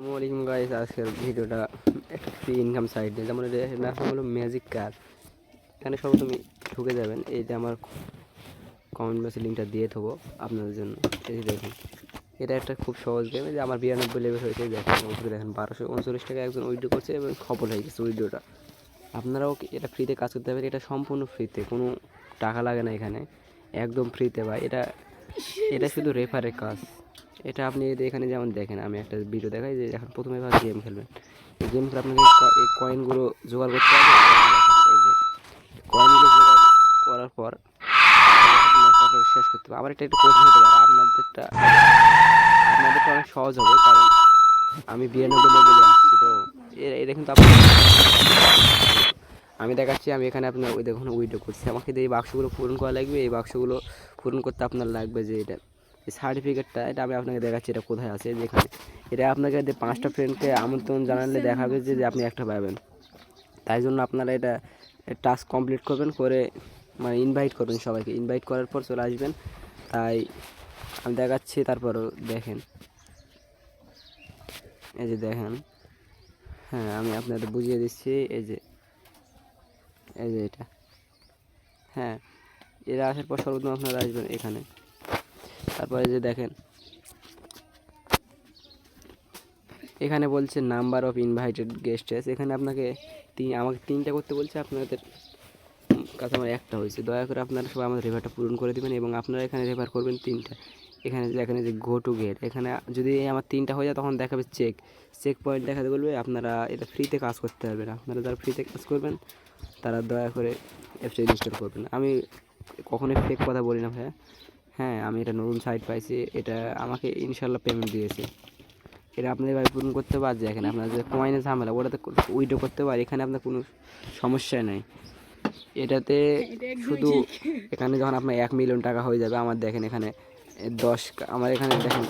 আসসালামু আলাইকুম গাইস, আজকের ভিডিওটা একটা ফ্রি ইনকাম সাইট নিয়ে। যেমন এর নাম হলো ম্যাজিক কার। এখানে সর্বপ্রথমে ঢুকে যাবেন। এই যে আমার কমেন্ট বক্সে লিঙ্কটা দিয়ে দেবো আপনাদের জন্য। এই যে দেখুন, এটা একটা খুব সহজ গেম। যে আমার 92 লেভেল হয়েছে, দেখেন ওইদিকে দেখেন 1239 টাকা একজন উইথড্র করছে এবং সফল হয়ে গেছে উইথড্রটা। আপনারাও এটা ফ্রিতে কাজ করতে পারবেন। এটা সম্পূর্ণ ফ্রিতে, কোনো টাকা লাগে না এখানে, একদম ফ্রিতে ভাই। এটা এটা শুধু রেফারের কাজ। এটা আপনি এখানে যেমন দেখেন, আমি একটা ভিডিও দেখাই যে এখন প্রথমে এবার গেম খেলবেন। এই গেম খেলে আপনাকে এই কয়েনগুলো জোগাড় করতে হবে। এই যে কয়েনগুলো জোগাড় করার পর শেষ করতে হবে। আবার এটা একটু কঠিন হতে পারে, আপনাদেরটা অনেক সহজ হবে, কারণ আমি 92 লেভেলে আসছি। তো এটা কিন্তু আমি দেখাচ্ছি। আমি এখানে আপনার ওই দেখুন উইড্রো করছি। আমাকে এই বাক্সগুলো পূরণ করা লাগবে। এই বাক্সগুলো পূরণ করতে আপনার লাগবে যে এটা এই সার্টিফিকেটটা। এটা আমি আপনাকে দেখাচ্ছি এটা কোথায় আছে। যেখানে এটা আপনাকে 5টা ফ্রেন্ডকে আমন্ত্রণ জানালে দেখাবে যে আপনি একটা পাবেন। তাই জন্য আপনারা এটা টাস্ক কমপ্লিট করবেন, করে মানে ইনভাইট করবেন, সবাইকে ইনভাইট করার পর চলে আসবেন। তাই আমি দেখাচ্ছি, তারপরও দেখেন। এই যে দেখেন, হ্যাঁ আমি আপনাদের বুঝিয়ে দিচ্ছি। এই যে এটা, হ্যাঁ এরা আসার পর সর্বপ্রথম আপনারা আসবেন এখানে। তারপরে যে দেখেন এখানে বলছে নাম্বার অফ ইনভাইটেড গেস্টেস। এখানে আমাকে 3টা করতে বলছে, আপনাদের কাছে আমার একটা হয়েছে। দয়া করে আপনারা সবাই আমাদের রেফারটা পূরণ করে দেবেন এবং আপনারা এখানে রেফার করবেন 3টা। এখানে যে গো টু গেট, এখানে যদি আমার 3টা হয়ে যায় তখন দেখাবে চেক পয়েন্ট দেখাতে বলবে। আপনারা এটা ফ্রিতে কাজ করতে পারবেন। আপনারা যারা ফ্রিতে কাজ করবেন তারা দয়া করে অ্যাপসটা ইনস্টল করবেন। আমি কখনোই ফেক কথা বলি না ভাই। হ্যাঁ আমি এটা নতুন সাইট পাইছি, এটা আমাকে ইনশাল্লাহ পেমেন্ট দিয়েছে। এটা আপনাদের ভাই পূরণ করতে পারছে। এখানে আপনার যে কয়েনের ঝামেলা ওটাতে উইড্রো করতে পারে, এখানে আপনার কোনো সমস্যা নেই। এটাতে শুধু এখানে যখন আপনার 1 মিলিয়ন টাকা হয়ে যাবে, আমার দেখেন এখানে আমার এখানে দেখেন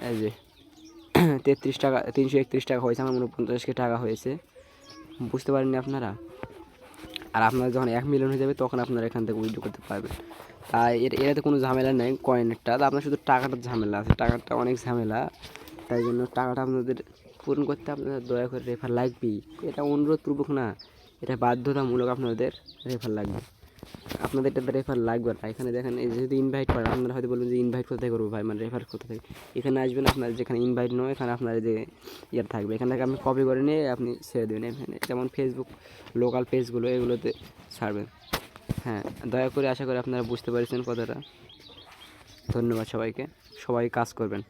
এই যে 33 টাকা 331 টাকা হয়েছে, আমার 49 টাকা হয়েছে। বুঝতে পারেননি আপনারা? আর আপনার যখন 1 মিলিয়ন হয়ে যাবে তখন আপনারা এখান থেকে উইথড্র করতে পারবেন। তাই এটাতে কোনো ঝামেলা নেই কয়েনেরটা। আপনার শুধু টাকাটার ঝামেলা আছে, টাকাটা অনেক ঝামেলা। তাই জন্য টাকাটা আপনাদের পূরণ করতে আপনাদের দয়া করে রেফার লাগবেই। এটা অনুরোধপূর্বক না, এটা বাধ্যতামূলক। আপনাদের রেফার লাগবে। আপনাদের এটা রেফার লাগবে না। এখানে দেখেন এই যদি ইনভাইট করেন, আপনারা হয়তো বলবেন যে ইনভাইট কোথায় করবো ভাই, মানে রেফার কোথা থেকে। এখানে আসবেন, আপনার যেখানে ইনভাইট নয় এখানে আপনার যে ইয়ার থাকবে, এখান থেকে আপনি কপি করে নিয়ে আপনি ছেড়ে দেবেন। এখানে যেমন ফেসবুক লোকাল পেজগুলো এগুলোতে ছাড়বেন। হ্যাঁ দয়া করে, আশা করি আপনারা বুঝতে পারছেন কথাটা। ধন্যবাদ সবাইকে, সবাই কাজ করবেন।